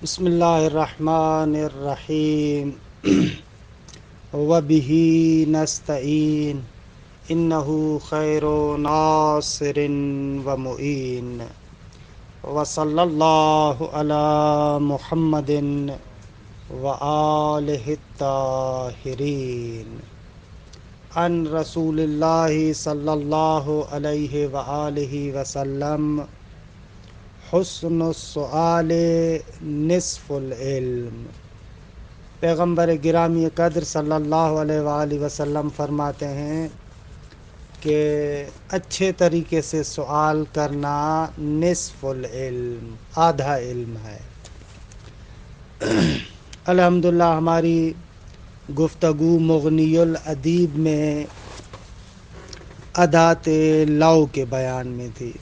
بسم اللہ الرحمن الرحیم وبہ نستعین انہ خیر ناصر ومعین وصلی اللہ علی محمد وآلہ الطاہرین عن رسول اللہ صلی اللہ علیہ وآلہ وسلم حسن السؤال نصف العلم۔ پیغمبر گرامی قدر صلی اللہ علیہ وآلہ وسلم فرماتے ہیں کہ اچھے طریقے سے سوال کرنا نصف العلم، آدھا علم ہے۔ الحمدللہ ہماری گفتگو مغنی الادیب میں ادات لو کے بیان میں تھی۔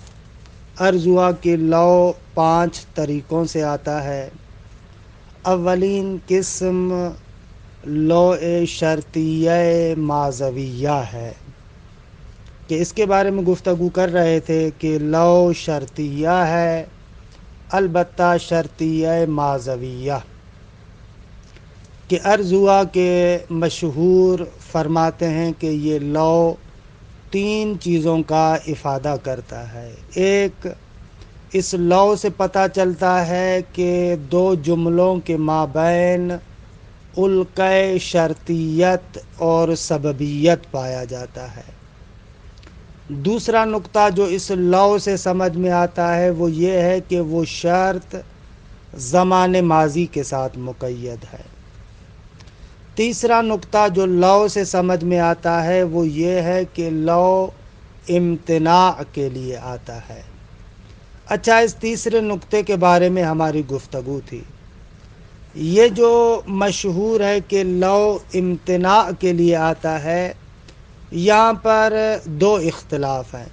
عرض ہوا کہ لو 5 طریقوں سے آتا ہے۔ اولین قسم لو شرطیہ معزویہ ہے کہ اس کے بارے میں گفتگو کر رہے تھے کہ لو شرطیہ ہے، البتہ شرطیہ معزویہ، کہ عرض ہوا کہ مشہور فرماتے ہیں کہ یہ لو 3 چیزوں کا افادہ کرتا ہے۔ ایک، اس لو سے پتہ چلتا ہے کہ 2 جملوں کے مابین القۂ شرطیت اور سببیت پایا جاتا ہے۔ دوسرا نقطہ جو اس لو سے سمجھ میں آتا ہے وہ یہ ہے کہ وہ شرط زمان ماضی کے ساتھ مقید ہے۔ تیسرا نقطہ جو لو سے سمجھ میں آتا ہے وہ یہ ہے کہ لو امتناع کے لیے آتا ہے۔ اچھا، اس تیسرے نقطے کے بارے میں ہماری گفتگو تھی۔ یہ جو مشہور ہے کہ لو امتناع کے لیے آتا ہے، یہاں پر 2 اختلاف ہیں۔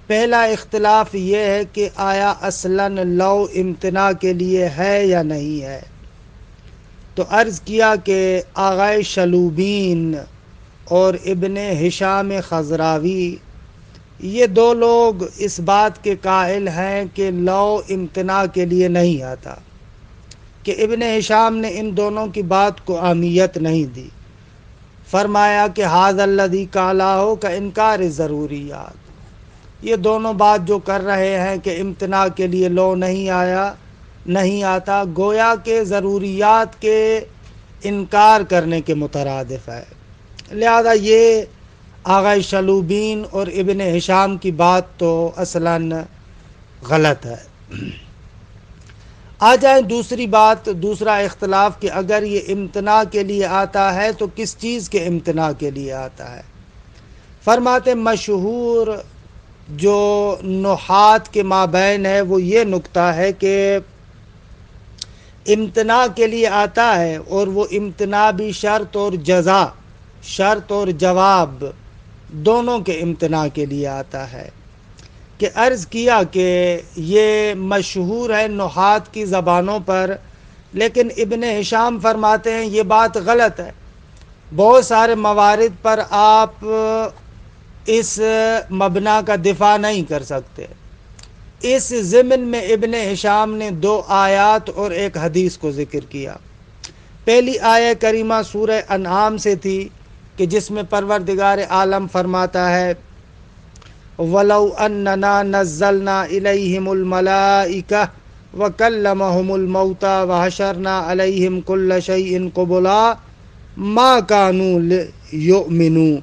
پہلا اختلاف یہ ہے کہ آیا اصلاً لو امتناع کے لیے ہے یا نہیں ہے۔ تو عرض کیا کہ آغائے شلوبین اور ابن ہشام خضراوی، یہ 2 لوگ اس بات کے قائل ہیں کہ لو امتناع کے لیے نہیں آتا، کہ ابن ہشام نے ان دونوں کی بات کو اہمیت نہیں دی، فرمایا کہ ھذا الذی قالہ کا انکار ضروریات، یہ دونوں بات جو کر رہے ہیں کہ امتناع کے لیے لو نہیں آتا، گویا کہ ضروریات کے انکار کرنے کے مترادف ہے۔ لہذا یہ آغا شلوبین اور ابن ہشام کی بات تو اصلاً غلط ہے۔ آ جائیں دوسری بات، دوسرا اختلاف کہ اگر یہ امتناع کے لیے آتا ہے تو کس چیز کے امتناع کے لیے آتا ہے۔ فرماتے مشہور جو نحات کے مابین ہے وہ یہ نقطہ ہے کہ امتناع کے لیے آتا ہے، اور وہ امتناع بھی شرط اور جزا، شرط اور جواب دونوں کے امتناع کے لیے آتا ہے۔ کہ عرض کیا کہ یہ مشہور ہے نحات کی زبانوں پر، لیکن ابن ہشام فرماتے ہیں یہ بات غلط ہے۔ بہت سارے موارد پر آپ اس مبنا کا دفاع نہیں کر سکتے۔ اس ضمن میں ابن ہشام نے 2 آیات اور 1 حدیث کو ذکر کیا۔ پہلی آیہ کریمہ سورہ انعام سے تھی کہ جس میں پروردگار عالم فرماتا ہے وَلَوْ أَنَّنَا نَزَّلْنَا إِلَيْهِمُ الْمَلَائِكَةَ وَكَلَّمَهُمُ الْمَوْتَى وَحَشَرْنَا عَلَيْهِمْ كُلَّ شَيْءٍ قُبُلًا مَا كَانُوا لِيُؤْمِنُوا،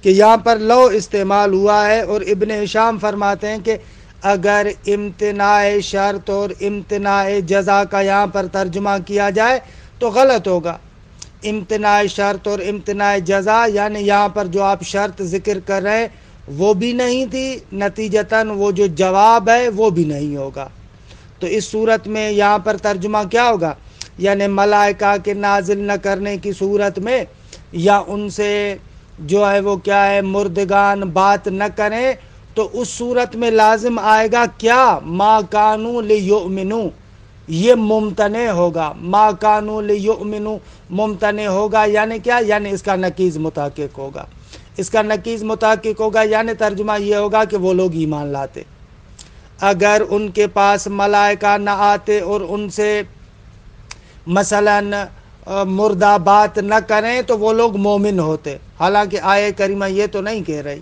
کہ یہاں پر لو استعمال ہوا ہے، اور ابن ہشام فرماتے ہیں کہ اگر امتناع شرط اور امتناع جزا کا یہاں پر ترجمہ کیا جائے تو غلط ہوگا۔ امتناع شرط اور امتناع جزا یعنی یہاں پر جو آپ شرط ذکر کر رہے ہیں وہ بھی نہیں تھی، نتیجتاً وہ جو جواب ہے وہ بھی نہیں ہوگا۔ تو اس صورت میں یہاں پر ترجمہ کیا ہوگا؟ یعنی ملائکہ کے نازل نہ کرنے کی صورت میں، یا ان سے جو ہے وہ کیا ہے مردگان بات نہ کریں، تو اس صورت میں لازم آئے گا کیا؟ ما کانوا لیؤمنوا، یہ ممتنع ہوگا۔ ما کانوا لیؤمنوا ممتنع ہوگا، یعنی کیا؟ یعنی اس کا نقیض متحقق ہوگا۔ اس کا نقیض متحقق ہوگا یعنی ترجمہ یہ ہوگا کہ وہ لوگ ایمان لاتے۔ اگر ان کے پاس ملائکہ نہ آتے اور ان سے مثلاً مردہ بات نہ کریں تو وہ لوگ مومن ہوتے. حالانکہ آیہ کریمہ یہ تو نہیں کہہ رہی.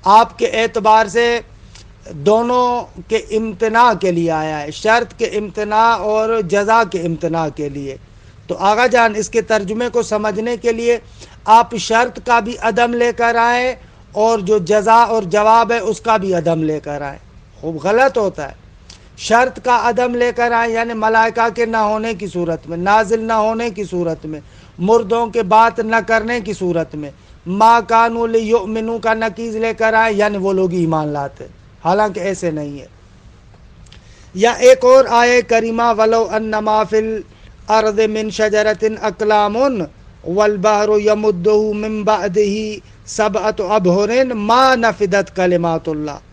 آپ کے اعتبار سے دونوں کے امتناع کے لیے آیا ہے، شرط کے امتناع اور جزا کے امتناع کے لیے. تو آغا جان اس کے ترجمے کو سمجھنے کے لیے آپ شرط کا بھی عدم لے کر آئیں اور جو جزا اور جواب ہے اس کا بھی عدم لے کر آئیں. خوب غلط ہوتا ہے. شرط کا عدم لے کر آئیں یعنی ملائکہ کے نہ ہونے کی صورت میں، نازل نہ ہونے کی صورت میں، مردوں کے بات نہ کرنے کی صورت میں، ما کانوا لیؤمنوا کا نقیض لے کر آئیں یعنی وہ لوگ ایمان لاتے. حالانکہ ایسے نہیں ہے. یا ایک اور آیہ کریمہ وَلَوْ أَنَّمَا فِي الْأَرْضِ مِنْ شَجَرَةٍ أَقْلَامٌ وَالْبَحْرُ يَمُدُّهُ مِنْ بَعْدِهِ سَبْعَةُ أَبْحُرٍ مَا نَفِدَتْ كَلِمَاتُ اللَّهِ.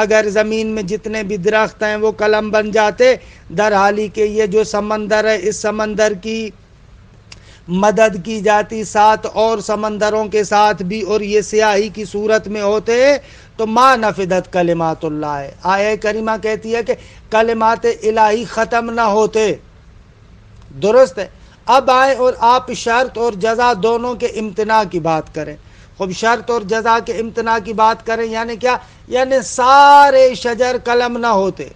اگر زمین میں جتنے بھی درخت ہیں وہ قلم بن جاتے، در حالی کہ یہ جو سمندر ہے اس سمندر کی مدد کی جاتی 7 اور سمندروں کے ساتھ بھی اور یہ سیاہی کی صورت میں ہوتے تو ما نفدت کلمات اللہ ہے. آیہ کریمہ کہتی ہے کہ کلمات الہی ختم نہ ہوتے. درست ہے. اب آئے اور آپ شرط اور جزا دونوں کے امتناع کی بات کریں. خوب شرط اور جزا کے امتناع کی بات کریں یعنی کیا؟ یعنی سارے شجر قلم نہ ہوتے،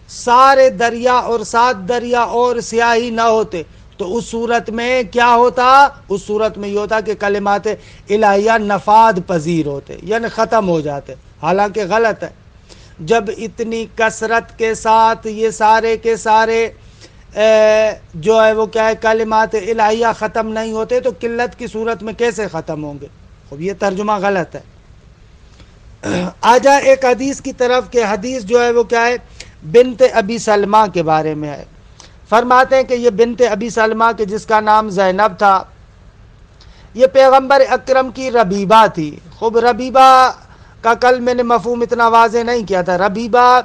سارے دریا اور 7 دریا اور سیاہی نہ ہوتے تو اس صورت میں کیا ہوتا؟ اس صورت میں یہ ہوتا کہ کلمات الہیہ نفاد پذیر ہوتے یعنی ختم ہو جاتے. حالانکہ غلط ہے. جب اتنی کثرت کے ساتھ یہ سارے کے سارے جو ہے وہ کیا ہے کلمات الہیہ ختم نہیں ہوتے تو قلت کی صورت میں کیسے ختم ہوں گے؟ خب یہ ترجمہ غلط ہے. آ جائے ایک حدیث کی طرف کہ حدیث جو ہے وہ کیا ہے بنت ابی سلمہ کے بارے میں ہے. فرماتے ہیں کہ یہ بنت ابی سلمہ کہ جس کا نام زینب تھا، یہ پیغمبر اکرم کی ربیبہ تھی. خوب ربیبہ کا کل میں نے مفہوم اتنا واضح نہیں کیا تھا. ربیبہ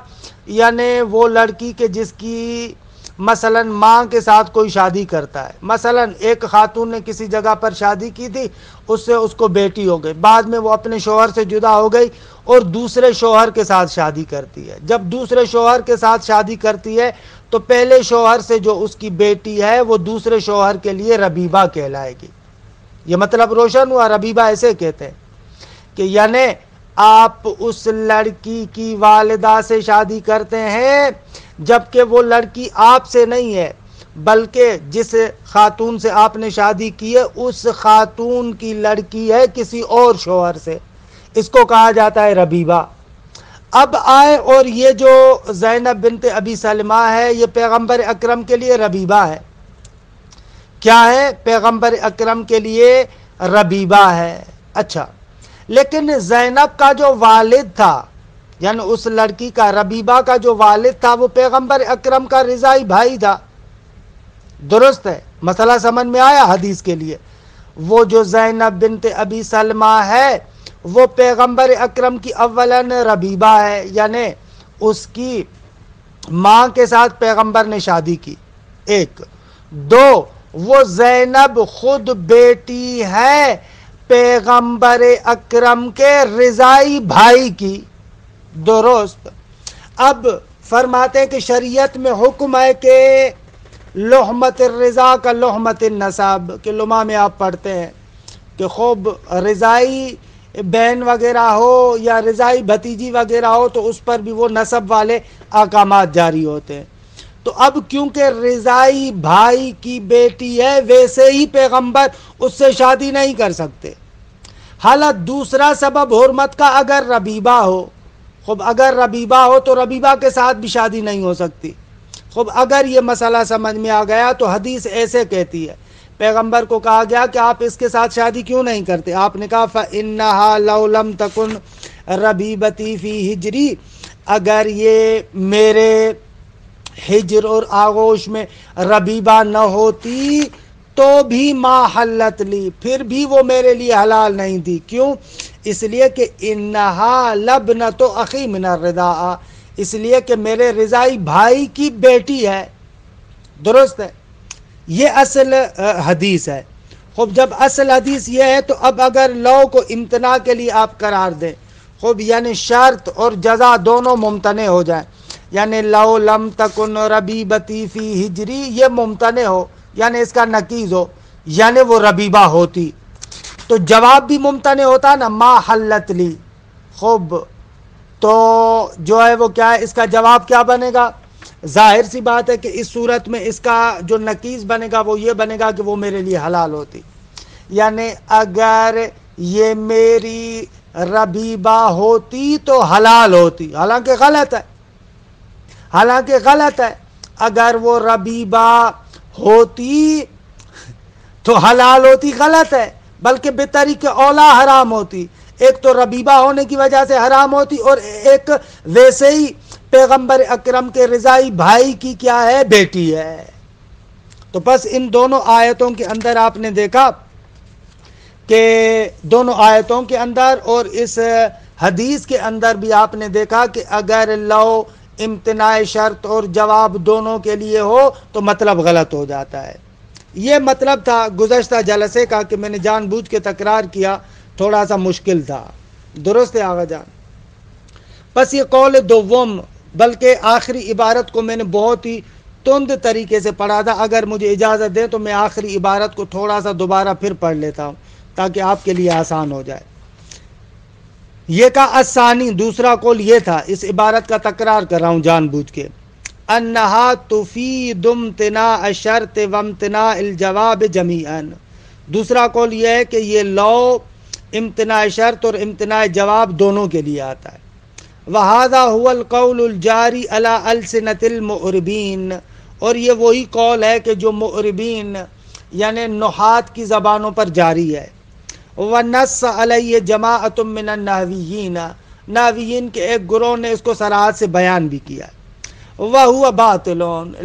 یعنی وہ لڑکی کہ جس کی مثلا ماں کے ساتھ کوئی شادی کرتا ہے. مثلا ایک خاتون نے کسی جگہ پر شادی کی تھی، اس سے اس کو بیٹی ہو گئی، بعد میں وہ اپنے شوہر سے جدا ہو گئی اور دوسرے شوہر کے ساتھ شادی کرتی ہے. جب دوسرے شوہر کے ساتھ شادی کرتی ہے تو پہلے شوہر سے جو اس کی بیٹی ہے وہ دوسرے شوہر کے لیے ربیبہ کہلائے گی. یہ مطلب روشن ہوا. ربیبہ ایسے کہتے ہیں کہ یعنی آپ اس لڑکی کی والدہ سے شادی کرتے ہیں جبکہ وہ لڑکی آپ سے نہیں ہے بلکہ جس خاتون سے آپ نے شادی کی ہے اس خاتون کی لڑکی ہے کسی اور شوہر سے. اس کو کہا جاتا ہے ربیبہ. اب آئے اور یہ جو زینب بنت ابی سلمہ ہے یہ پیغمبر اکرم کے لیے ربیبہ ہے. کیا ہے؟ پیغمبر اکرم کے لیے ربیبہ ہے. اچھا، لیکن زینب کا جو والد تھا یعنی اس لڑکی کا ربیبہ کا جو والد تھا وہ پیغمبر اکرم کا رضائی بھائی تھا. درست ہے. مسئلہ سمجھ میں آیا حدیث کے لیے؟ وہ جو زینب بنت ابی سلمہ ہے وہ پیغمبر اکرم کی اولاً ربیبہ ہے یعنی اس کی ماں کے ساتھ پیغمبر نے شادی کی. 1 2 وہ زینب خود بیٹی ہے پیغمبر اکرم کے رضائی بھائی کی. درست. اب فرماتے ہیں کہ شریعت میں حکم ہے کہ لحمت الرضا کا لحمت النسب، کہ لمحہ میں آپ پڑھتے ہیں کہ خوب رضائی بہن وغیرہ ہو یا رضائی بھتیجی وغیرہ ہو تو اس پر بھی وہ نسب والے احکامات جاری ہوتے ہیں. تو اب کیونکہ رضائی بھائی کی بیٹی ہے ویسے ہی پیغمبر اس سے شادی نہیں کر سکتے. حالت دوسرا سبب حرمت کا اگر ربیبہ ہو، خب اگر ربیبہ ہو تو ربیبہ کے ساتھ بھی شادی نہیں ہو سکتی. خب اگر یہ مسئلہ سمجھ میں آ گیا تو حدیث ایسے کہتی ہے، پیغمبر کو کہا گیا کہ آپ اس کے ساتھ شادی کیوں نہیں کرتے؟ آپ نے کہا فَإِنَّهَا لَوْ لَمْ تَكُنْ رَبِيبَتِي فِي ہجری، اگر یہ میرے ہجر اور آغوش میں ربیبہ نہ ہوتی تو بھی ما حلت لی، پھر بھی وہ میرے لیے حلال نہیں تھی. کیوں؟ اس لیے کہ انہا لبنۃ اخی من الرضاء، اس لیے کہ میرے رضائی بھائی کی بیٹی ہے. درست ہے. یہ اصل حدیث ہے. خب جب اصل حدیث یہ ہے تو اب اگر لو کو امتناع کے لیے آپ قرار دیں خوب یعنی شرط اور جزا دونوں ممتنع ہو جائیں، یعنی لو لم تکن ربیبتی فی ہجری یہ ممتنع ہو، یعنی اس کا نقیض ہو، یعنی وہ ربیبہ ہوتی، تو جواب بھی ممتنع ہوتا نا، ما حلت لی. خوب تو جو ہے وہ کیا ہے، اس کا جواب کیا بنے گا؟ ظاہر سی بات ہے کہ اس صورت میں اس کا جو نقیض بنے گا وہ یہ بنے گا کہ وہ میرے لیے حلال ہوتی، یعنی اگر یہ میری ربیبہ ہوتی تو حلال ہوتی، حالانکہ غلط ہے، حالانکہ غلط ہے. اگر وہ ربیبہ ہوتی تو حلال ہوتی، غلط ہے، بلکہ بطریق اولا حرام ہوتی. ایک تو ربیبہ ہونے کی وجہ سے حرام ہوتی، اور ایک ویسے ہی پیغمبر اکرم کے رضائی بھائی کی کیا ہے، بیٹی ہے. تو بس ان دونوں آیتوں کے اندر آپ نے دیکھا کہ دونوں آیتوں کے اندر اور اس حدیث کے اندر بھی آپ نے دیکھا کہ اگر لو امتناع شرط اور جواب دونوں کے لیے ہو تو مطلب غلط ہو جاتا ہے. یہ مطلب تھا گزشتہ جلسے کا کہ میں نے جان بوجھ کے تکرار کیا، تھوڑا سا مشکل تھا. درست ہے آغا جان؟ بس یہ قول دوم، بلکہ آخری عبارت کو میں نے بہت ہی تند طریقے سے پڑھا تھا. اگر مجھے اجازت دیں تو میں آخری عبارت کو تھوڑا سا دوبارہ پھر پڑھ لیتا ہوں تاکہ آپ کے لیے آسان ہو جائے. یہ کہا الثانی، دوسرا قول یہ تھا، اس عبارت کا تکرار کر رہا ہوں جان بوجھ کے، انہا تفید امتناع الشرط وامتناع الجواب جمیعا. دوسرا قول یہ ہے کہ یہ لو امتناع شرط اور امتناع جواب دونوں کے لیے آتا ہے. وہذا هو القول الجاری علی السنۃ المعربین، اور یہ وہی قول ہے کہ جو معربین یعنی نحات کی زبانوں پر جاری ہے. ونص علیہ جماعۃ من النحویین، نحویین کے ایک گروہ نے اس کو صراحت سے بیان بھی کیا. وَهُوَ باطل،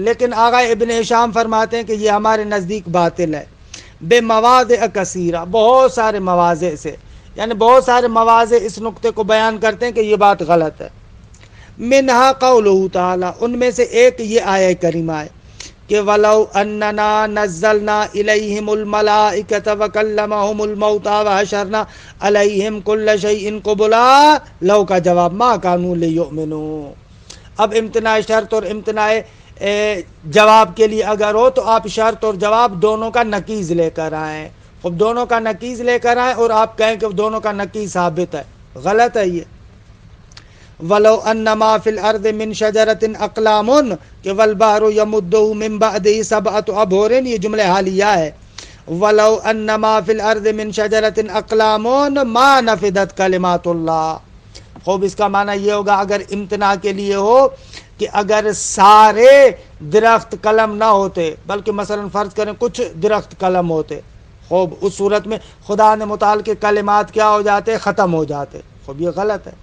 لیکن آغا ابن ہشام فرماتے ہیں کہ یہ ہمارے نزدیک باطل ہے. بے مواضع کثیرہ، بہت سارے مواضع سے، یعنی بہت سارے مواضع اس نقطے کو بیان کرتے ہیں کہ یہ بات غلط ہے. منہا قولہ تعالی، ان میں سے ایک یہ آیہ کریمہ ہے کہ وَلَوْ أَنَّنَا نَزَّلْنَا إِلَيْهِمُ الْمَلَائِكَةَ وَكَلَّمَهُمُ الْمَوْتَى وَحَشَرْنَا عَلَيْهِمْ كُلَّ شَيْءٍ قُبُلًا، لو کا جواب ما كَانُوا لِيُؤْمِنُوا. اب امتناع شرط اور امتناع جواب کے لیے اگر ہو تو آپ شرط اور جواب دونوں کا نقیض لے کر آئیں. خب دونوں کا نقیض لے کر آئیں اور آپ کہیں کہ دونوں کا نقیض ثابت ہے، غلط ہے یہ. وَلَوْ أَنَّ مَا فِي الْأَرْضِ مِنْ شَجَرَةٍ أَقْلَامٌ کہ وَالْبَحْرُ يَمُدُّهُ مِنْ بَعْدِهِ سَبْعَةُ أَبْحُرٍ، یہ جملہ حالیہ ہے. وَلَوْ أَنَّ مَا فِي الْأَرْضِ مِنْ شَجَرَةٍ أَقْلَامٌ مَا نَفِدَتْ كَلِمَاتُ اللَّهِ. خوب اس کا معنی یہ ہوگا اگر امتناع کے لیے ہو کہ اگر سارے درخت قلم نہ ہوتے، بلکہ مثلا فرض کریں کچھ درخت قلم ہوتے، خوب اس صورت میں خدا نے متعال کے کلمات کیا ہو جاتے، ختم ہو جاتے. خوب یہ غلط ہے.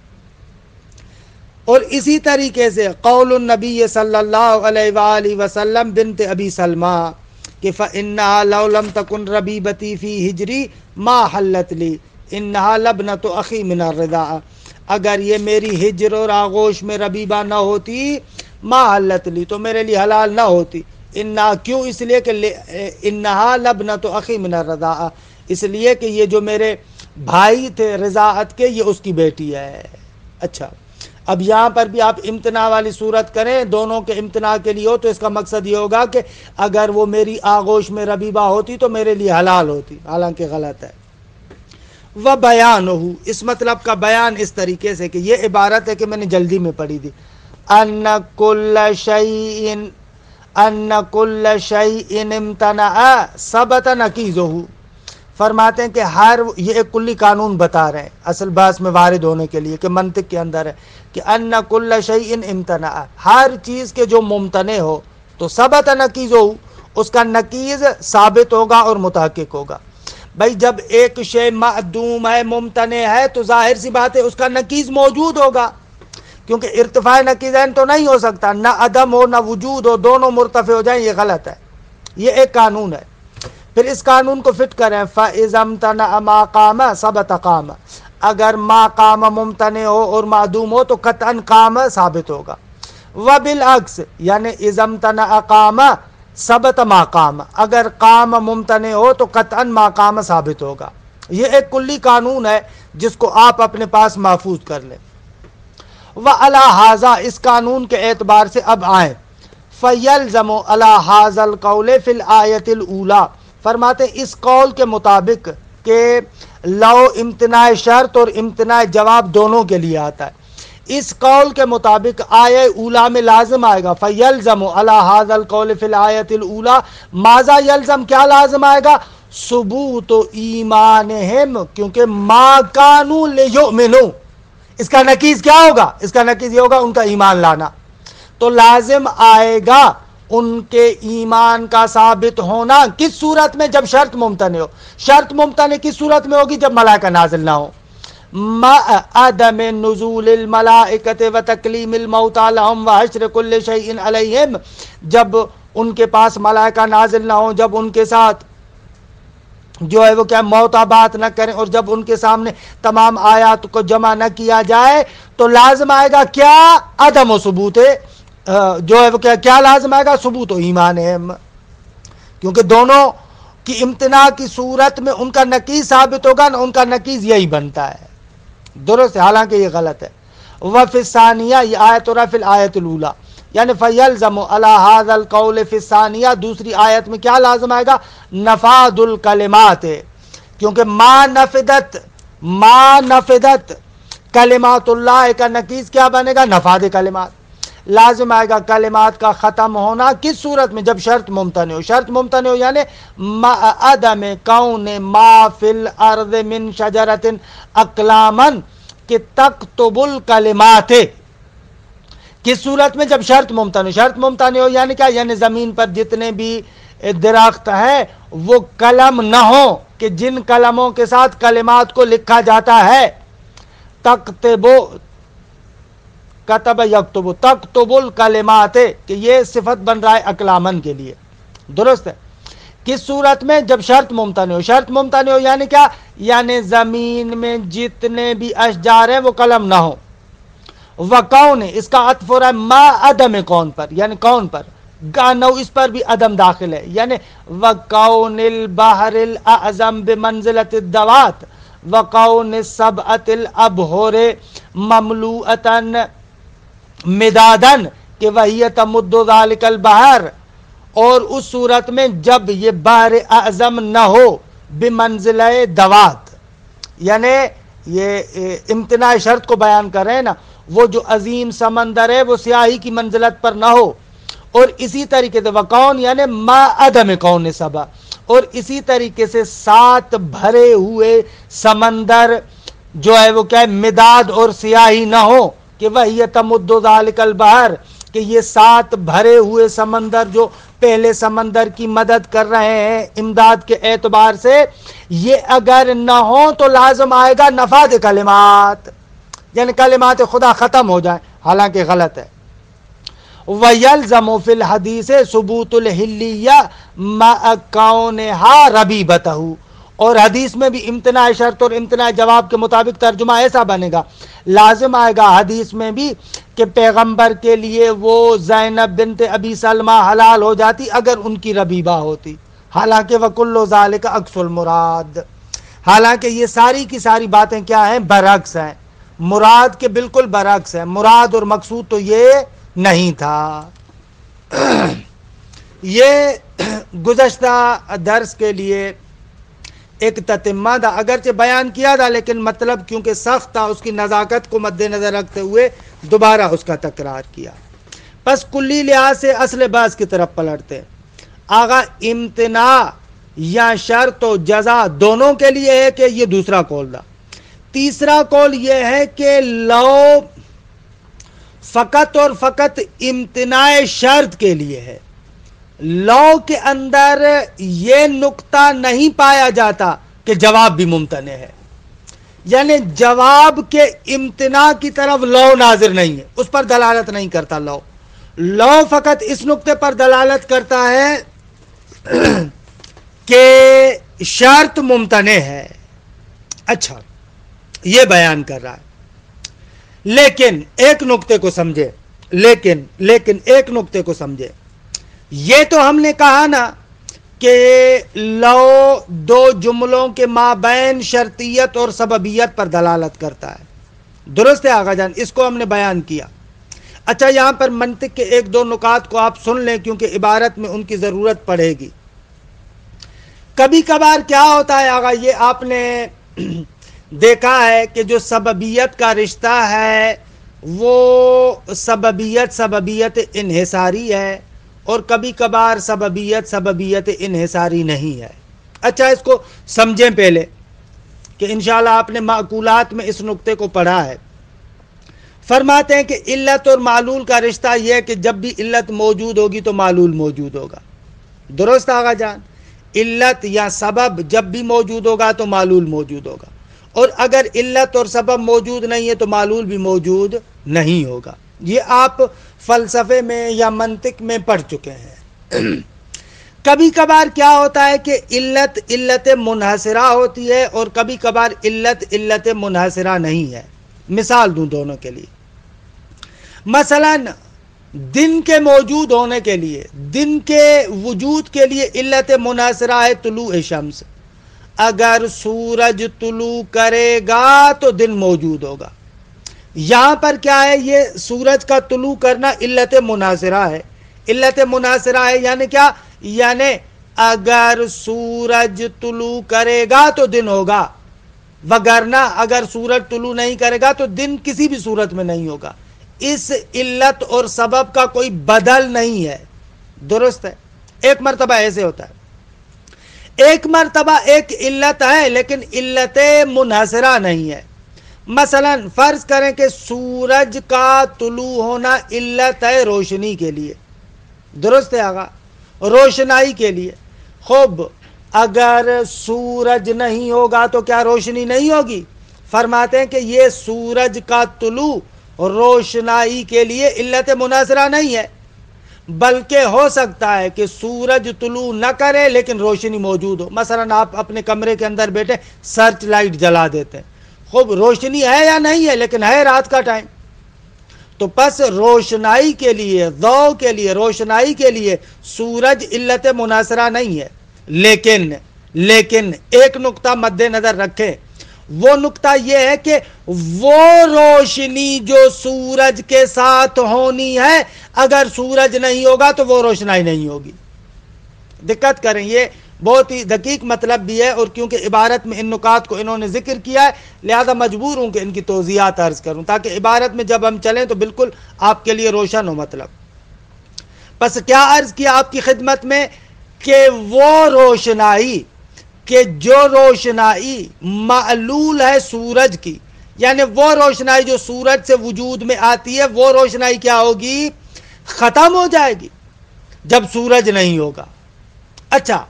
اور اسی طریقے سے قول النبی صلی اللہ علیہ وآلہ وسلم بنت ابی سلمہ کہ فَإِنَّهَا لَوْ لَمْ تَكُنْ رَبِيبَتِي فِي ہجری ما حلت لی انہا لبنت اخی من الرضاع، اگر یہ میری ہجر اور آغوش میں ربیبہ نہ ہوتی ما حلت لی تو میرے لیے حلال نہ ہوتی. انہا کیوں؟ اس لیے کہ انہا لبنت اخی من الرضاع، اس لیے کہ یہ جو میرے بھائی تھے رضاعت کے، یہ اس کی بیٹی ہے. اچھا، اب یہاں پر بھی آپ امتناع والی صورت کریں، دونوں کے امتناع کے لیے ہو تو اس کا مقصد یہ ہوگا کہ اگر وہ میری آغوش میں ربیبہ ہوتی تو میرے لیے حلال ہوتی، حالانکہ غلط ہے. وَبَيَانُهُ، اس مطلب کا بیان اس طریقے سے کہ یہ عبارت ہے کہ میں نے جلدی میں پڑھی تھی، أَنَّ كُلَّ شَيْءٍ امْتَنَعَ ثَبَتَ نَقِيضُهُ. فرماتے ہیں کہ ہر، یہ ایک کلی قانون بتا رہے ہیں اصل بحث میں وارد ہونے کے لیے کہ منطق کے اندر ہے کہ ان کل شیء امتنع، ہر چیز کے جو ممتنع ہو تو ثبت نقیضہ، اس کا نقیض ثابت ہوگا اور متحقق ہوگا. بھائی جب ایک شے معدوم ہے، ممتنع ہے، تو ظاہر سی بات ہے اس کا نقیض موجود ہوگا، کیونکہ ارتفاع نقیضین تو نہیں ہو سکتا، نہ عدم ہو نہ وجود ہو، دونوں مرتفع ہو جائیں، یہ غلط ہے. یہ ایک قانون ہے. پھر اس قانون کو فٹ کریں، فَإِذَا امْتَنَعَ مَا قَامَ ثَبَتَ قَامَ، اگر ما قام ممتنع ہو اور معدوم ہو تو قطعاً قام ثابت ہوگا. وبالعکس یعنی اذا امتنع قام ثبت ما قام، اگر قام ممتنع ہو تو قطعاً ما قام ثابت ہوگا. یہ ایک کلی قانون ہے جس کو آپ اپنے پاس محفوظ کر لیں۔ وَعَلَى هَذَا، اس قانون کے اعتبار سے اب آئیں، فَيَلْزَمُ عَلَى هَذَا الْقَوْلِ فِي الْآيَةِ الْأُولَى، فرماتے ہیں اس قول کے مطابق کہ لو امتناع شرط اور امتناع جواب دونوں کے لیے آتا ہے، اس قول کے مطابق آیہ اولا میں لازم آئے گا فَيَلْزَمُ عَلَى هَذَا الْقَوْلِ فِي الْآيَةِ الْأُولَى، ماذا یلزم، کیا لازم آئے گا؟ ثبوت ایمانہم، کیونکہ ما کانوا لیؤمنوا، اس کا نقیض کیا ہوگا؟ اس کا نقیض یہ ہوگا ان کا ایمان لانا، تو لازم آئے گا ان کے ایمان کا ثابت ہونا، کس صورت میں؟ جب شرط ممتنع ہو۔ شرط ممتنع کس صورت میں ہوگی؟ جب ملائکہ نازل نہ ہو، مع عدم نزول الملائکۃ وتکلیم الموتى لهم وحشر کل شیء علیہم، جب ان کے پاس ملائکہ نازل نہ ہو، جب ان کے ساتھ جو ہے وہ کیا موتا بات نہ کریں، اور جب ان کے سامنے تمام آیات کو جمع نہ کیا جائے، تو لازم آئے گا کیا؟ عدم و ثبوت، جو ہے وہ کیا لازم آئے گا؟ ثبوت و ایمان ہے، کیونکہ دونوں کی امتناع کی صورت میں ان کا نقیض ثابت ہوگا نا، ان کا نقیض یہی بنتا ہے، درست ہے، حالانکہ یہ غلط ہے۔ وفی الثانیہ، یہ آیت اور فی الآیت الاولی، یعنی فیلزم علی ھذا القول فی الثانیہ، دوسری آیت میں کیا لازم آئے گا؟ نفاذ الکلمات، کیونکہ ما نفدت کلمات اللہ کا نقیض کیا بنے گا؟ نفاذ کلمات، لازم آئے گا کلمات کا ختم ہونا، کس صورت میں؟ جب شرط ممتنع ہو۔ شرط ممتنع ہو یعنی عدم کون ما فی الارض من شجرۃ اقلاما کہ تکتب الکلمات، کس صورت میں؟ جب شرط ممتنع ہو۔ شرط ممتنع ہو یعنی کیا؟ یعنی زمین پر جتنے بھی درخت ہیں وہ قلم نہ ہو کہ جن قلموں کے ساتھ کلمات کو لکھا جاتا ہے، تکتب کتب یکتب، تکتب الکلمات، کہ یہ صفت بن رہا ہے اقلامن کے لیے، درست ہے۔ کس صورت میں؟ جب شرط ممتنع ہو۔ شرط ممتنع ہو یعنی کیا؟ یعنی زمین میں جتنے بھی اشجار ہیں وہ قلم نہ ہو۔ وَقَوْنِ، اس کا عطف ہو رہا ہے ما عدم کون پر، یعنی کون پر، گانو اس پر بھی عدم داخل ہے، یعنی وَقَوْنِ الْبَحْرِ الْأَعْظَمِ بِمَنزِلَةِ الدَّوَاتِ وَقَوْنِ السَّبْعَةِ الْأَبْحُرِ مَمْلُوءَةً مدادن، کہ وہی تمد ذالک البحر، اور اس صورت میں جب یہ بحر اعظم نہ ہو بمنزلہ دوات، یعنی یہ امتناع شرط کو بیان کر رہے ہیں نا، وہ جو عظیم سمندر ہے وہ سیاہی کی منزلت پر نہ ہو، اور اسی طریقے سے وقون یعنی ما عدم کون سبا، اور اسی طریقے سے 7 بھرے ہوئے سمندر جو ہے وہ کیا ہے؟ مداد اور سیاہی نہ ہو، کہ وہی تمد ذالک البحر، کہ یہ 7 بھرے ہوئے سمندر جو پہلے سمندر کی مدد کر رہے ہیں امداد کے اعتبار سے، یہ اگر نہ ہو تو لازم آئے گا نفاذ کلمات، یعنی کلمات خدا ختم ہو جائیں، حالانکہ غلط ہے۔ وَيَلْزَمُ فِي الْحَدِيثِ ثُبُوتُ الْحِلِّيَّةِ مَعَ كَوْنِهَا رَبِيبَتَهُ، اور حدیث میں بھی امتناع شرط اور امتناع جواب کے مطابق ترجمہ ایسا بنے گا، لازم آئے گا حدیث میں بھی کہ پیغمبر کے لیے وہ زینب بنت ابی سلمہ حلال ہو جاتی اگر ان کی ربیبہ ہوتی، حالانکہ وَكُلُّ ذَلِكَ عَكْسُ الْمُرَاد، حالانکہ یہ ساری کی ساری باتیں کیا ہیں؟ برعکس ہیں، مراد کے بالکل برعکس ہیں، مراد اور مقصود تو یہ نہیں تھا۔ یہ گزشتہ درس کے لیے ایک تتمہ تھا، اگرچہ بیان کیا تھا لیکن مطلب کیونکہ سخت تھا، اس کی نزاکت کو مد نظر رکھتے ہوئے دوبارہ اس کا تکرار کیا۔ پس کلی لحاظ سے اصل بحث کی طرف پلٹتے ہیں۔ آغا امتناع یا شرط و جزا دونوں کے لیے ہے کہ یہ دوسرا قول تھا۔ تیسرا قول یہ ہے کہ لو فقط اور فقط امتناع شرط کے لیے ہے، لو کے اندر یہ نقطہ نہیں پایا جاتا کہ جواب بھی ممتنع ہے، یعنی جواب کے امتناع کی طرف لو ناظر نہیں ہے، اس پر دلالت نہیں کرتا۔ لو فقط اس نقطے پر دلالت کرتا ہے کہ شرط ممتنع ہے، اچھا یہ بیان کر رہا ہے، لیکن ایک نقطے کو سمجھے، لیکن ایک نقطے کو سمجھے، یہ تو ہم نے کہا نا کہ لو دو جملوں کے مابین شرطیت اور سببیت پر دلالت کرتا ہے۔ درست ہے آقا جان، اس کو ہم نے بیان کیا۔ اچھا، یہاں پر منطق کے ایک دو نکات کو آپ سن لیں کیونکہ عبارت میں ان کی ضرورت پڑے گی۔ کبھی کبھار کیا ہوتا ہے آقا، یہ آپ نے دیکھا ہے کہ جو سببیت کا رشتہ ہے وہ سببیت انحصاری ہے، اور کبھی کبھار سببیت انحصاری نہیں ہے۔ اچھا، اس کو سمجھیں پہلے کہ انشاءاللہ آپ نے معقولات میں اس نقطے کو پڑھا ہے۔ فرماتے ہیں کہ علت اور معلول کا رشتہ یہ ہے کہ جب بھی علت موجود ہوگی تو معلول موجود ہوگا۔ درست آقا جان؟ علت یا سبب جب بھی موجود ہوگا تو معلول موجود ہوگا، اور اگر علت اور سبب موجود نہیں ہے تو معلول بھی موجود نہیں ہوگا۔ یہ آپ فلسفے میں یا منطق میں پڑھ چکے ہیں۔ کبھی کبھار کیا ہوتا ہے کہ علت منحصرہ ہوتی ہے، اور کبھی کبھار علت منحصرہ نہیں ہے۔ مثال دوں دونوں کے لیے۔ مثلا دن کے موجود ہونے کے لیے، دن کے وجود کے لیے علت منحصرہ ہے طلوع شمس۔ اگر سورج طلوع کرے گا تو دن موجود ہوگا۔ یہاں پر کیا ہے، یہ سورج کا طلوع کرنا علت منحصرہ ہے۔ علت منحصرہ ہے یعنی کیا؟ یعنی اگر سورج طلوع کرے گا تو دن ہوگا، وگرنہ اگر سورج طلوع نہیں کرے گا تو دن کسی بھی صورت میں نہیں ہوگا۔ اس علت اور سبب کا کوئی بدل نہیں ہے۔ درست ہے؟ ایک مرتبہ ایسے ہوتا ہے، ایک مرتبہ ایک علت ہے لیکن علت منحصرہ نہیں ہے۔ مثلا فرض کریں کہ سورج کا طلوع ہونا علت ہے روشنی کے لیے۔ درست ہے آقا؟ روشنائی کے لیے۔ خوب، اگر سورج نہیں ہوگا تو کیا روشنی نہیں ہوگی؟ فرماتے ہیں کہ یہ سورج کا طلوع روشنائی کے لیے علت منحصرہ نہیں ہے، بلکہ ہو سکتا ہے کہ سورج طلوع نہ کرے لیکن روشنی موجود ہو۔ مثلا آپ اپنے کمرے کے اندر بیٹھے سرچ لائٹ جلا دیتے ہیں، خوب روشنی ہے یا نہیں ہے لیکن ہے رات کا ٹائم، تو پس روشنائی کے لیے، ضوء کے لیے، روشنائی کے لیے سورج علت منحصرہ نہیں ہے۔ لیکن ایک نقطہ مد نظر رکھیں، وہ نقطہ یہ ہے کہ وہ روشنی جو سورج کے ساتھ ہونی ہے، اگر سورج نہیں ہوگا تو وہ روشنائی نہیں ہوگی۔ دقت کریں، یہ بہت ہی دقیق مطلب بھی ہے، اور کیونکہ عبارت میں ان نکات کو انہوں نے ذکر کیا ہے لہذا مجبور ہوں کہ ان کی توضیحات عرض کروں تاکہ عبارت میں جب ہم چلیں تو بالکل آپ کے لیے روشن ہو مطلب۔ پس کیا عرض کیا آپ کی خدمت میں کہ وہ روشنائی، کہ جو روشنائی معلول ہے سورج کی، یعنی وہ روشنائی جو سورج سے وجود میں آتی ہے، وہ روشنائی کیا ہوگی؟ ختم ہو جائے گی جب سورج نہیں ہوگا۔ اچھا،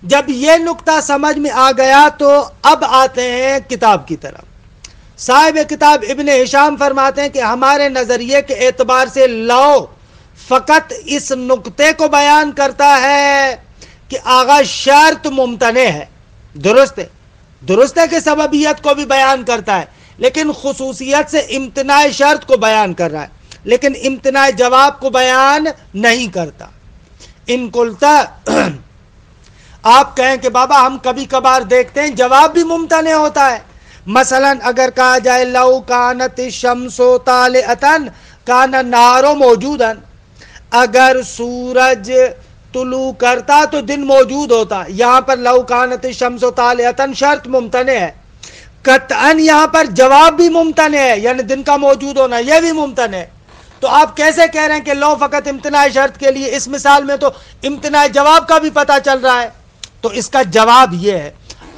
جب یہ نقطہ سمجھ میں آ گیا تو اب آتے ہیں کتاب کی طرف۔ صاحب کتاب ابن ہشام فرماتے ہیں کہ ہمارے نظریے کے اعتبار سے لو فقط اس نقطے کو بیان کرتا ہے کہ آغا شرط ممتنع ہے۔ درست ہے کہ سببیت کو بھی بیان کرتا ہے، لیکن خصوصیت سے امتناع شرط کو بیان کر رہا ہے، لیکن امتناع جواب کو بیان نہیں کرتا۔ ان قلتا، آپ کہیں کہ بابا ہم کبھی کبھار دیکھتے ہیں جواب بھی ممتنع ہوتا ہے۔ مثلا اگر کہا جائے لو کانت الشمس طالعۃ کان النہار موجودا، اگر سورج طلوع کرتا تو دن موجود ہوتا۔ یہاں پر لو کانت الشمس طالعۃ شرط ممتنع ہے، قطعاً یہاں پر جواب بھی ممتنع ہے، یعنی دن کا موجود ہونا یہ بھی ممتنع ہے۔ تو آپ کیسے کہہ رہے ہیں کہ لو فقط امتناع شرط کے لیے؟ اس مثال میں تو امتناع جواب کا بھی پتہ چل رہا ہے۔ تو اس کا جواب یہ ہے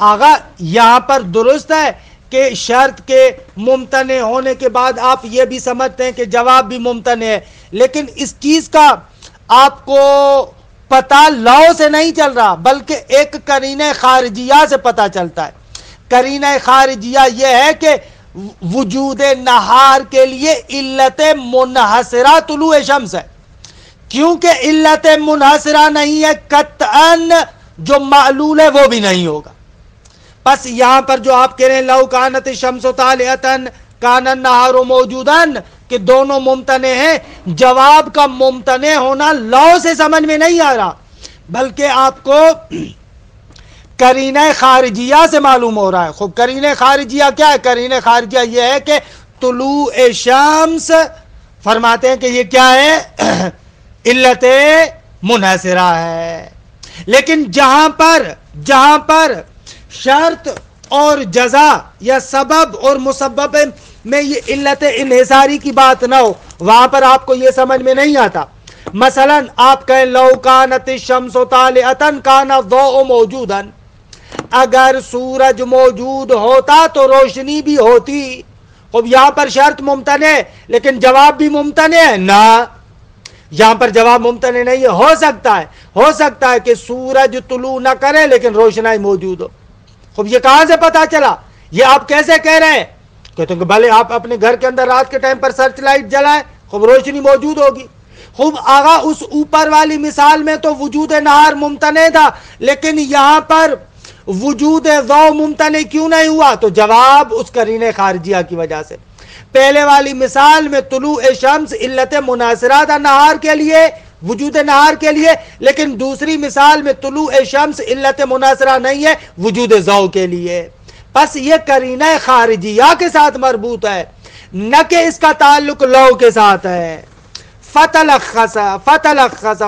آغا، یہاں پر درست ہے کہ شرط کے ممتنع ہونے کے بعد آپ یہ بھی سمجھتے ہیں کہ جواب بھی ممتنع ہے، لیکن اس چیز کا آپ کو پتہ لو سے نہیں چل رہا بلکہ ایک قرینہ خارجیہ سے پتہ چلتا ہے۔ قرینہ خارجیہ یہ ہے کہ وجود نہار کے لیے علت منحصرہ طلوع شمس ہے، کیونکہ علت منحصرہ نہیں ہے قطعاً جو معلول ہے وہ بھی نہیں ہوگا۔ پس یہاں پر جو آپ کہہ رہے ہیں لو کانت الشمس طالعۃ کان النہار موجودا، کہ دونوں ممتنع ہیں، جواب کا ممتنع ہونا لو سے سمجھ میں نہیں آ رہا، بلکہ آپ کو قرینہ خارجیہ سے معلوم ہو رہا ہے. خوب قرینہ خارجیہ کیا ہے؟ قرینہ خارجیہ یہ ہے کہ طلوع شمس فرماتے ہیں کہ یہ کیا ہے؟ علت منحصرہ ہے. لیکن جہاں پر شرط اور جزا یا سبب اور مسبب میں یہ علت انحصاری کی بات نہ ہو، وہاں پر آپ کو یہ سمجھ میں نہیں آتا. مثلا آپ کہیں لو کانت الشمس طالعۃ کان الضوء موجودا، اگر سورج موجود ہوتا تو روشنی بھی ہوتی. اب یہاں پر شرط ممتنع ہے لیکن جواب بھی ممتنع ہے نا، یہاں پر جواب ممتنع نہیں ہے. ہو سکتا ہے کہ سورج طلوع نہ کرے لیکن روشنائی موجود ہو. خوب یہ کہاں سے پتا چلا؟ یہ آپ کیسے کہہ رہے ہیں؟ کہتے ہیں کہ بھلے آپ اپنے گھر کے اندر رات کے ٹائم پر سرچ لائٹ جلائیں، خوب روشنی موجود ہوگی. خوب آغا اس اوپر والی مثال میں تو وجود نہار ممتنع تھا، لیکن یہاں پر وجود ضوء ممتنع کیوں نہیں ہوا؟ تو جواب اس قرینہ خارجیہ کی وجہ سے. پہلے والی مثال میں طلوع شمس علت مناصرہ تھا نہار کے لیے، وجود نہار کے لیے، لیکن دوسری مثال میں طلوع شمس علت مناصرہ نہیں ہے، وجود ضوء کے لیے. پس یہ قرینہ خارجیہ کے ساتھ مربوط ہے، نہ کہ اس کا تعلق لو کے ساتھ ہے. فتلخص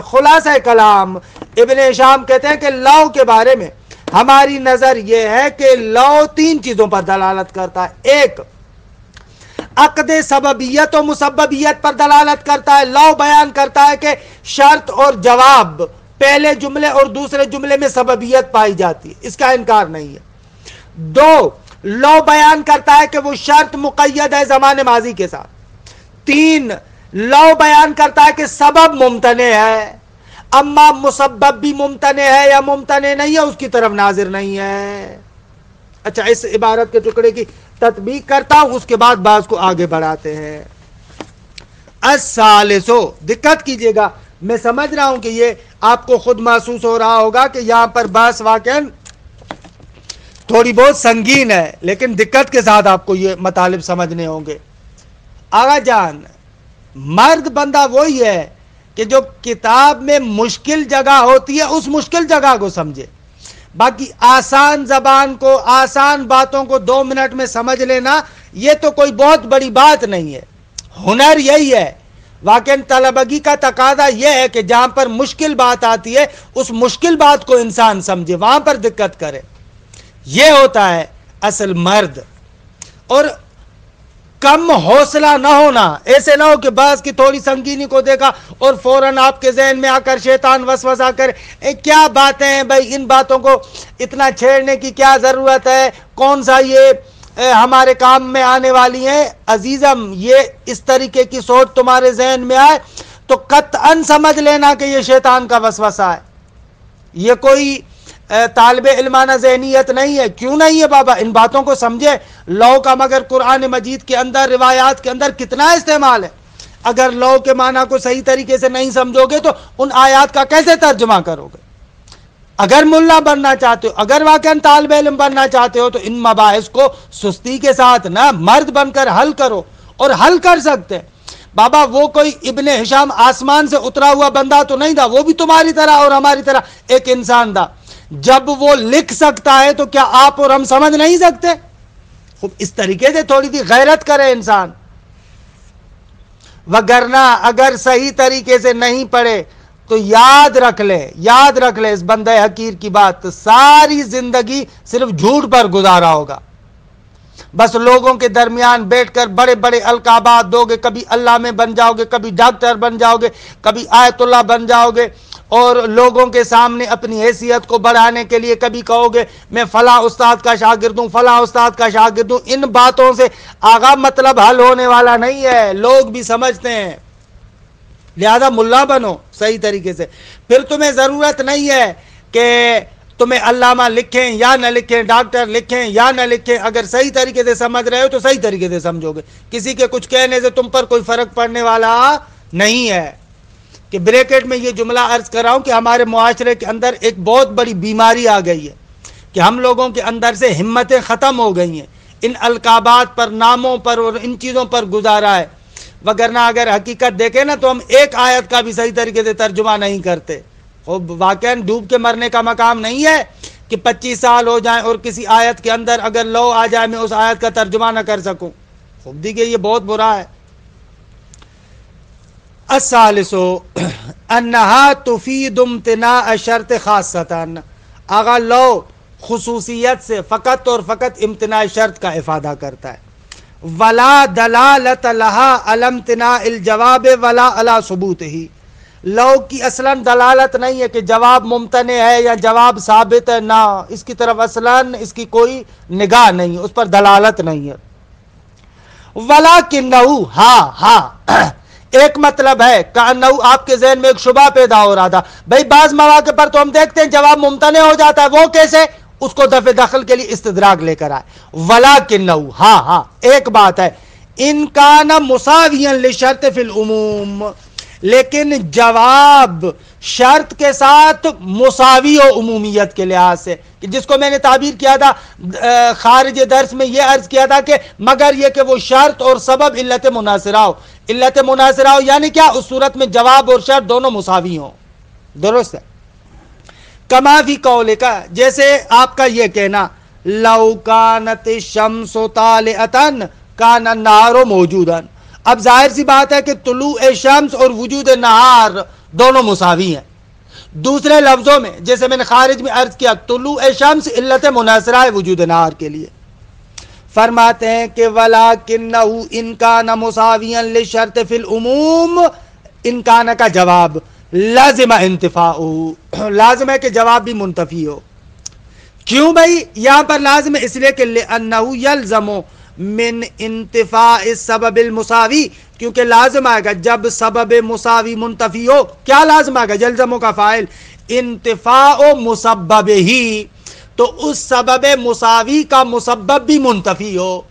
خلاصہ کلام ابن ہشام کہتے ہیں کہ لو کے بارے میں ہماری نظر یہ ہے کہ لو تین چیزوں پر دلالت کرتا ہے. ایک، عقد سببیت و مسببیت پر دلالت کرتا ہے. لو بیان کرتا ہے کہ شرط اور جواب پہلے جملے اور دوسرے جملے میں سببیت پائی جاتی ہے، اس کا انکار نہیں ہے. دو، لو بیان کرتا ہے کہ وہ شرط مقید ہے زمان ماضی کے ساتھ. تین، لو بیان کرتا ہے کہ سبب ممتنع ہے، اما مسبب بھی ممتنع ہے یا ممتنع نہیں ہے اس کی طرف ناظر نہیں ہے. اچھا، اس عبارت کے ٹکڑے کی تطبیق کرتا ہوں، اس کے بعد بات کو آگے بڑھاتے ہیں. الثالثو، دقت کیجئے گا، میں سمجھ رہا ہوں کہ یہ آپ کو خود محسوس ہو رہا ہوگا کہ یہاں پر بحث واقعا تھوڑی بہت سنگین ہے، لیکن دقت کے ساتھ آپ کو یہ مطالب سمجھنے ہوں گے. آغا جان، مرد بندہ وہی ہے کہ جو کتاب میں مشکل جگہ ہوتی ہے اس مشکل جگہ کو سمجھے. باقی آسان زبان کو، آسان باتوں کو 2 منٹ میں سمجھ لینا یہ تو کوئی بہت بڑی بات نہیں ہے. ہنر یہی ہے. واقعاً طلبگی کا تقاضا یہ ہے کہ جہاں پر مشکل بات آتی ہے اس مشکل بات کو انسان سمجھے، وہاں پر دقت کرے. یہ ہوتا ہے اصل مرد. اور کم حوصلہ نہ ہونا، ایسے نہ ہو کہ بحث کی تھوڑی سنگینی کو دیکھا اور فوراً آپ کے ذہن میں آ کر شیطان وسوسہ کرے، کیا باتیں ہیں بھائی، ان باتوں کو اتنا چھیڑنے کی کیا ضرورت ہے، کون سا یہ ہمارے کام میں آنے والی ہیں. عزیزم، یہ اس طریقے کی سوچ تمہارے ذہن میں آئے تو قطعاً سمجھ لینا کہ یہ شیطان کا وسوسہ ہے، یہ کوئی طالب علمانہ ذہنیت نہیں ہے. کیوں نہیں ہے بابا؟ ان باتوں کو سمجھے. لو کا مگر قرآن مجید کے اندر، روایات کے اندر کتنا استعمال ہے. اگر لو کے معنی کو صحیح طریقے سے نہیں سمجھو گے تو ان آیات کا کیسے ترجمہ کرو گے؟ اگر ملا بننا چاہتے ہو، اگر واقعاً طالب علم بننا چاہتے ہو تو ان مباحث کو سستی کے ساتھ نہ، مرد بن کر حل کرو. اور حل کر سکتے ہیں بابا. وہ کوئی ابن ہشام آسمان سے اترا ہوا بندہ تو نہیں تھا، وہ بھی تمہاری طرح اور ہماری طرح ایک انسان تھا. جب وہ لکھ سکتا ہے تو کیا آپ اور ہم سمجھ نہیں سکتے؟ خوب اس طریقے سے تھوڑی سی غیرت کرے انسان. وگرنہ اگر صحیح طریقے سے نہیں پڑھے تو یاد رکھ لے اس بندہ حقیر کی بات، ساری زندگی صرف جھوٹ پر گزارا ہوگا. بس لوگوں کے درمیان بیٹھ کر بڑے بڑے القابات دو گے، کبھی اللہ میں بن جاؤ گے، کبھی ڈاکٹر بن جاؤ گے، کبھی آیت اللہ بن جاؤ گے، اور لوگوں کے سامنے اپنی حیثیت کو بڑھانے کے لیے کبھی کہو گے میں فلاں استاد کا شاگرد ہوں، فلاں استاد کا شاگرد ہوں. ان باتوں سے آغا مطلب حل ہونے والا نہیں ہے، لوگ بھی سمجھتے ہیں. لہذا ملا بنو صحیح طریقے سے. پھر تمہیں ضرورت نہیں ہے کہ تمہیں علامہ لکھیں یا نہ لکھیں، ڈاکٹر لکھیں یا نہ لکھیں. اگر صحیح طریقے سے سمجھ رہے ہو تو صحیح طریقے سے سمجھو گے. کسی کے کچھ کہنے سے تم پر کوئی فرق پڑنے والا نہیں ہے. کہ بریکٹ میں یہ جملہ عرض کر رہا ہوں کہ ہمارے معاشرے کے اندر ایک بہت بڑی بیماری آ گئی ہے کہ ہم لوگوں کے اندر سے ہمتیں ختم ہو گئی ہیں. ان القابات پر، ناموں پر اور ان چیزوں پر گزارا ہے. وگرنہ اگر حقیقت دیکھیں نا تو ہم ایک آیت کا بھی صحیح طریقے سے ترجمہ نہیں کرتے. واقعاً ڈوب کے مرنے کا مقام نہیں ہے کہ 25 سال ہو جائیں اور کسی آیت کے اندر اگر لو آ جائے میں اس آیت کا ترجمہ نہ کر سکوں. خوب دیکھیے یہ بہت برا ہے. الثالث انہا تفید امتناع شرط خاصتاً. اگر لو خصوصیت سے فقط اور فقط امتناع شرط کا افادہ کرتا ہے. ولا دلالت لها علی امتناع الجواب ولا علی ثبوتہ. لو کی اصلاً دلالت نہیں ہے کہ جواب ممتنع ہے یا جواب ثابت ہے، نہ اس کی طرف اصلاً اس کی کوئی نگاہ نہیں ہے، اس پر دلالت نہیں ہے. ولیکنہ ہاں ایک مطلب ہے کأنہ آپ کے ذہن میں ایک شبہ پیدا ہو رہا تھا، بھئی بعض مواقع پر تو ہم دیکھتے ہیں جواب ممتنع ہو جاتا ہے، وہ کیسے؟ اس کو دفع دخل کے لیے استدراک لے کر آئے. ولیکنہ ہاں ایک بات ہے، ان کان مساویا للشرط فی العموم، لیکن جواب شرط کے ساتھ مساوی و عمومیت کے لحاظ سے، کہ جس کو میں نے تعبیر کیا تھا خارج درس میں، یہ عرض کیا تھا کہ مگر یہ کہ وہ شرط اور سبب علت مناصرہ ہو. علت مناصرہ ہو یعنی کیا؟ اس صورت میں جواب اور شرط دونوں مساوی ہوں. درست ہے. کما فی قولک، جیسے آپ کا یہ کہنا لو کانت الشمس طالعۃ کان النہار موجودا. اب ظاہر سی بات ہے کہ طلوع شمس اور وجود نہار دونوں مساوی ہیں. دوسرے لفظوں میں جیسے میں نے خارج میں عرض کیا، طلوع شمس علت مناصرہ ہے وجود نہار کے لیے. فرماتے ہیں کہ ولیکنہ ان کان مساویا للشرط فی العموم، ان کان کا جواب لازم انتفاؤہ، لازم ہے کہ جواب بھی منتفی ہو. کیوں بھائی یہاں پر لازم ہے؟ اس لیے کہ لأنہ یلزم من انتفاع السبب المساوی، کیونکہ لازم آئے گا جب سبب مساوی منتفی ہو. کیا لازم آئے گا؟ یلزموں کا فاعل انتفاع مسبب ہی، تو اس سبب مساوی کا مسبب بھی منتفی ہو.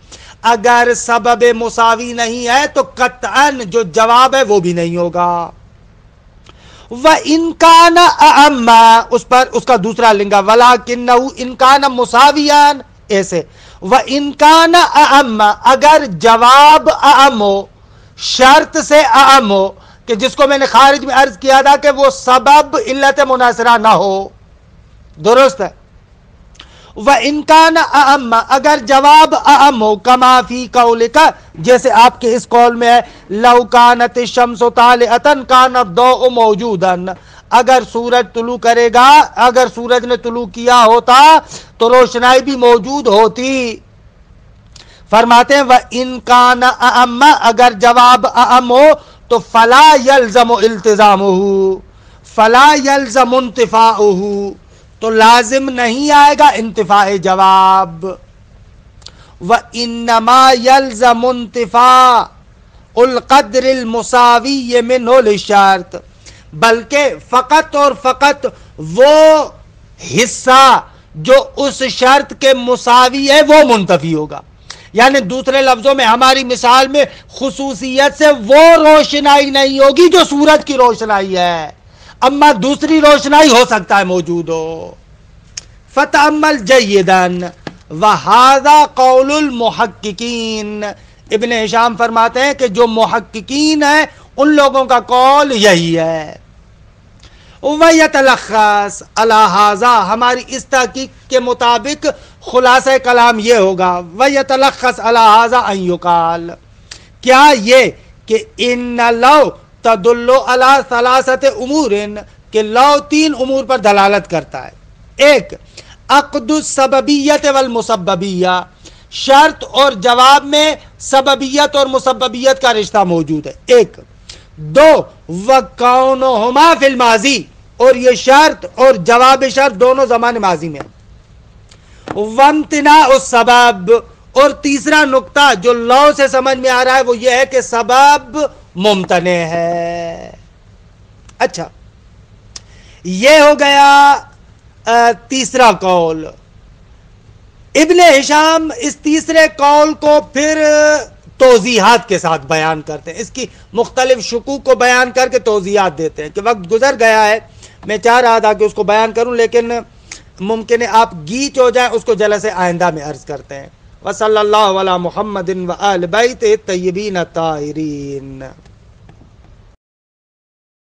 اگر سبب مساوی نہیں ہے تو قطعاً جو جواب ہے وہ بھی نہیں ہوگا. وَإِن كَانَ أَعَمَّ، اس پر اس کا دوسرا لنگا وَلَكِنَّهُ إِن كَانَ مُسَاوِيًا، ایسے وَإِن كَانَ أَعَمَّ، اگر جواب اعم ہو، شرط سے اعم ہو، کہ جس کو میں نے خارج میں عرض کیا تھا کہ وہ سبب علت مناصرہ نہ ہو. درست ہے. وَإِن كَانَ أَعَمَّ، اگر جواب اعم ہو، کما فی قولک، جیسے آپ کے اس قول میں ہے لو کانت الشمس طالعۃ کان الضوء موجودا، اگر سورج طلوع کرے گا، اگر سورج نے طلوع کیا ہوتا تو روشنائی بھی موجود ہوتی. فرماتے ہیں وَإِن كَانَ أَعَمَّ، اگر جواب اعم ہو تو فلا یلزم التزامہ، فلا یلزم انتفاؤہ، تو لازم نہیں آئے گا انتفاع جواب. وَإِنَّمَا يَلْزَمُ انتفاع القدر المساوی منہ للشرط، بلکہ فقط اور فقط وہ حصہ جو اس شرط کے مساوی ہے وہ منتفی ہوگا. یعنی دوسرے لفظوں میں ہماری مثال میں خصوصیت سے وہ روشنائی نہیں ہوگی جو سورج کی روشنائی ہے، اما دوسری روشنائی ہو سکتا ہے موجود ہو. فتأمل جیداً وَهَذَا قَوْلُ الْمُحَقِّقِينَ، ابن ہشام فرماتے ہیں کہ جو محققین ہیں ان لوگوں کا قول یہی ہے. وَيَتَلَخَّص عَلَى هَذَا، ہماری اس تحقیق کے مطابق خلاصہ کلام یہ ہوگا وَيَتَلَخَّص عَلَى هَذَا أَن يُقَالَ، کیا یہ کہ ان لو تدل علی ثلاثت امور، کہ لو تین امور پر دلالت کرتا ہے. ایک عقد السببیت والمسببیہ، شرط اور جواب میں سببیت اور مسببیت کا رشتہ موجود ہے. ایک. دو وَكَوْنُهُمَا فِي الْمَاضِي، اور یہ شرط اور جواب شرط دونوں زمان ماضی میں. وَامْتِنَاءُ السَّبَب، اور تیسرا نقطہ جو لو سے سمجھ میں آ رہا ہے وہ یہ ہے کہ سبب ممتنع ہے. اچھا، یہ ہو گیا تیسرا قول. ابن ہشام اس تیسرے قول کو پھر توضیحات کے ساتھ بیان کرتے ہیں، اس کی مختلف شکوک کو بیان کر کے توضیحات دیتے ہیں. کہ وقت گزر گیا ہے، میں چاہ رہا تھا کہ اس کو بیان کروں لیکن ممکن ہے آپ گیچ ہو جائیں، اس کو جلسے آئندہ میں عرض کرتے ہیں. وصلی اللہ علی محمد وآل بیتہ الطیبین الطاہرین.